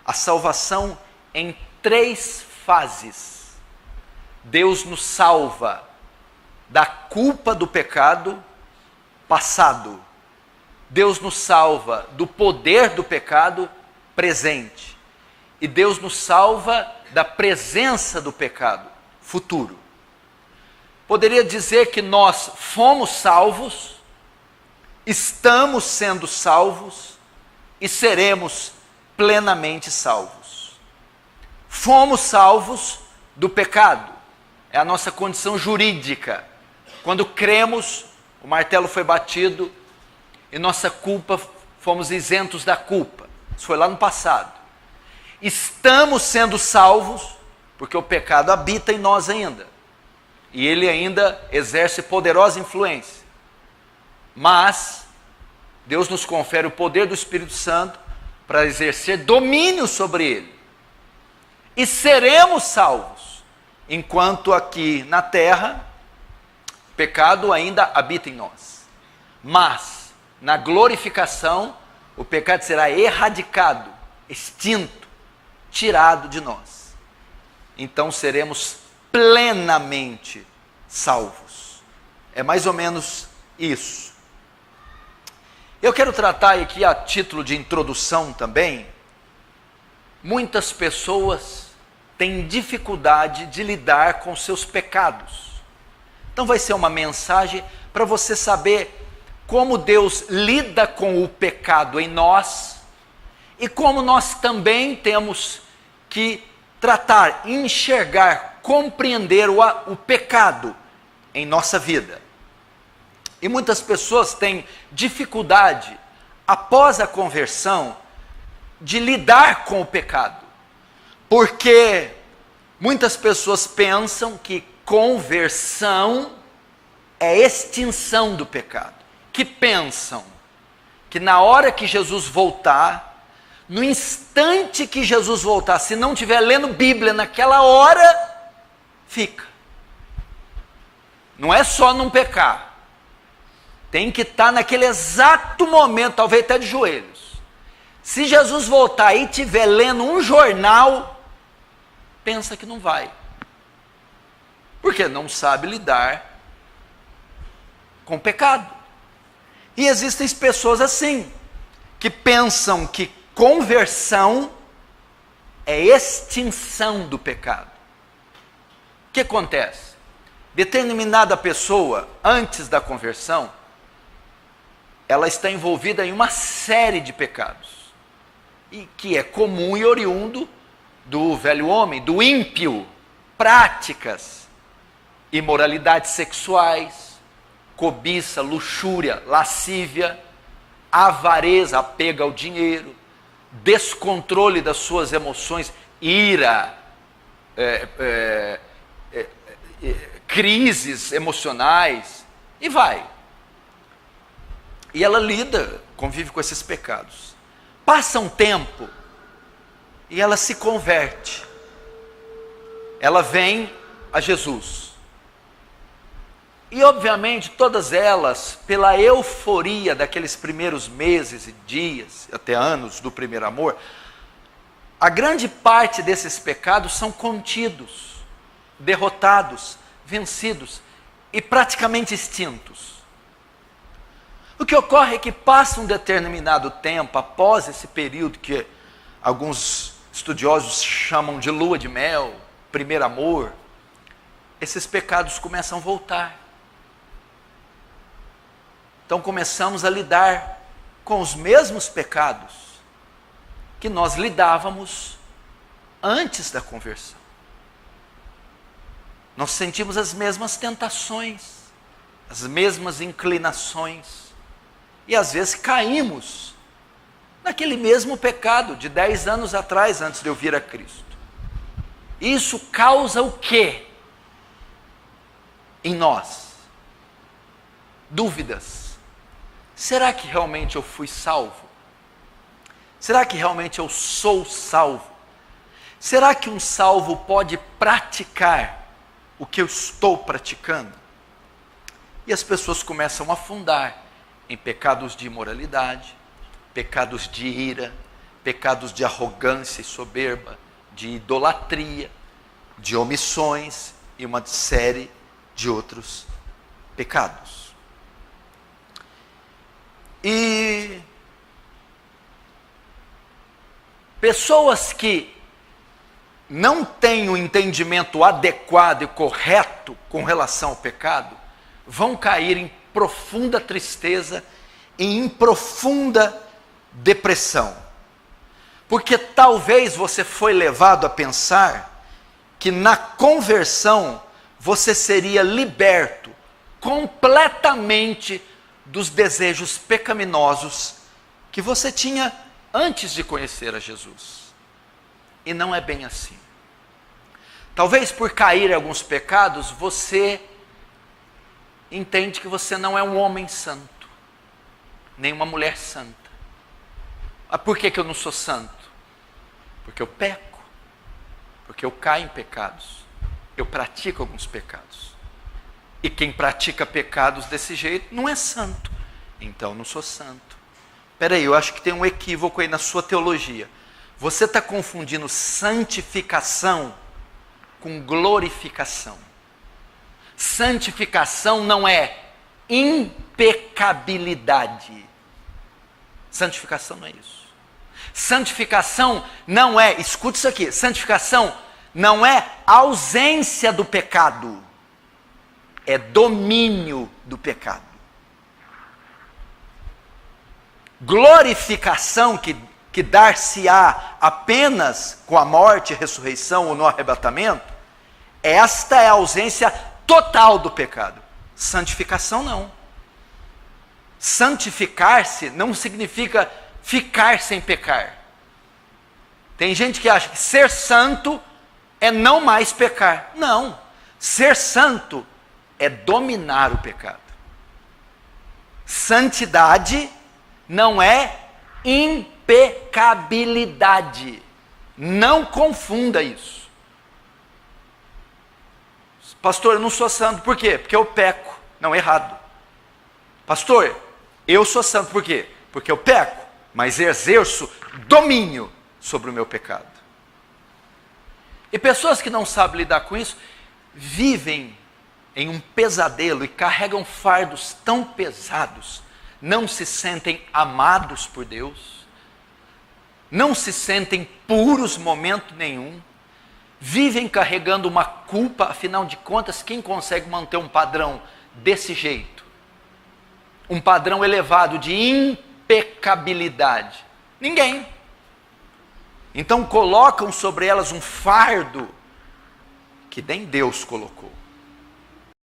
a salvação em 3 fases. Deus nos salva da culpa do pecado passado. Deus nos salva do poder do pecado presente. E Deus nos salva da presença do pecado futuro. Poderia dizer que nós fomos salvos, estamos sendo salvos e seremos plenamente salvos. Fomos salvos do pecado, é a nossa condição jurídica. Quando cremos, o martelo foi batido e nossa culpa, fomos isentos da culpa. Isso foi lá no passado. Estamos sendo salvos porque o pecado habita em nós ainda. E ele ainda exerce poderosa influência. Mas Deus nos confere o poder do Espírito Santo para exercer domínio sobre ele. E seremos salvos, enquanto aqui na terra, o pecado ainda habita em nós. Mas, na glorificação, o pecado será erradicado, extinto, tirado de nós. Então seremos plenamente salvos. É mais ou menos isso. Eu quero tratar aqui a título de introdução também. Muitas pessoas têm dificuldade de lidar com seus pecados. Então vai ser uma mensagem para você saber como Deus lida com o pecado em nós e como nós também temos que tratar, enxergar, compreender o pecado em nossa vida. E muitas pessoas têm dificuldade, após a conversão, de lidar com o pecado. Porque muitas pessoas pensam que conversão é extinção do pecado. Que pensam que na hora que Jesus voltar, no instante que Jesus voltar, se não estiver lendo Bíblia naquela hora, fica. Não é só não pecar. Tem que estar naquele exato momento, talvez até de joelhos. Se Jesus voltar e estiver lendo um jornal, pensa que não vai. Porque não sabe lidar com o pecado. E existem pessoas assim, que pensam que conversão é extinção do pecado. O que acontece? Determinada pessoa, antes da conversão, ela está envolvida em uma série de pecados, e que é comum e oriundo do velho homem, do ímpio, práticas, imoralidades sexuais, cobiça, luxúria, lascívia, avareza, apego ao dinheiro, descontrole das suas emoções, ira, crises emocionais, e vai. E ela convive com esses pecados. Passa um tempo e ela se converte. Ela vem a Jesus. E obviamente todas elas, pela euforia daqueles primeiros meses e dias, até anos do primeiro amor, a grande parte desses pecados são contidos, derrotados, vencidos e praticamente extintos. O que ocorre é que passa um determinado tempo, após esse período que alguns estudiosos chamam de lua de mel, primeiro amor, esses pecados começam a voltar. Então começamos a lidar com os mesmos pecados que nós lidávamos antes da conversão. Nós sentimos as mesmas tentações, as mesmas inclinações, e às vezes caímos naquele mesmo pecado de 10 anos atrás, antes de eu vir a Cristo. Isso causa o quê em nós? Dúvidas. Será que realmente eu fui salvo? Será que realmente eu sou salvo? Será que um salvo pode praticar o que eu estou praticando? E as pessoas começam a afundar em pecados de imoralidade, pecados de ira, pecados de arrogância e soberba, de idolatria, de omissões e uma série de outros pecados. E pessoas que não têm o entendimento adequado e correto com relação ao pecado, vão cair em profunda tristeza e em profunda depressão. Porque talvez você foi levado a pensar que na conversão você seria liberto completamente dos desejos pecaminosos que você tinha antes de conhecer a Jesus. E não é bem assim. Talvez por cair em alguns pecados, você entende que você não é um homem santo, nem uma mulher santa. Ah, por que eu não sou santo? Porque eu peco, porque eu caio em pecados, eu pratico alguns pecados. E quem pratica pecados desse jeito não é santo, então não sou santo. Espera aí, eu acho que tem um equívoco aí na sua teologia. Você está confundindo santificação com glorificação. Santificação não é impecabilidade. Santificação não é isso. Santificação não é, escute isso aqui, santificação não é ausência do pecado, é domínio do pecado. Glorificação que dar-se-á apenas com a morte, ressurreição ou no arrebatamento, esta é a ausência total do pecado. Santificação não. Santificar-se não significa ficar sem pecar. Tem gente que acha que ser santo é não mais pecar. Não. Ser santo é dominar o pecado. Santidade não é impecabilidade. Não confunda isso. Pastor, eu não sou santo. Por quê? Porque eu peco. Não, errado. Pastor, eu sou santo. Por quê? Porque eu peco, mas exerço domínio sobre o meu pecado. E pessoas que não sabem lidar com isso, vivem em um pesadelo e carregam fardos tão pesados, não se sentem amados por Deus, não se sentem puros momento nenhum, vivem carregando uma culpa. Afinal de contas, quem consegue manter um padrão desse jeito? Um padrão elevado de impecabilidade? Ninguém. Então colocam sobre elas um fardo que nem Deus colocou.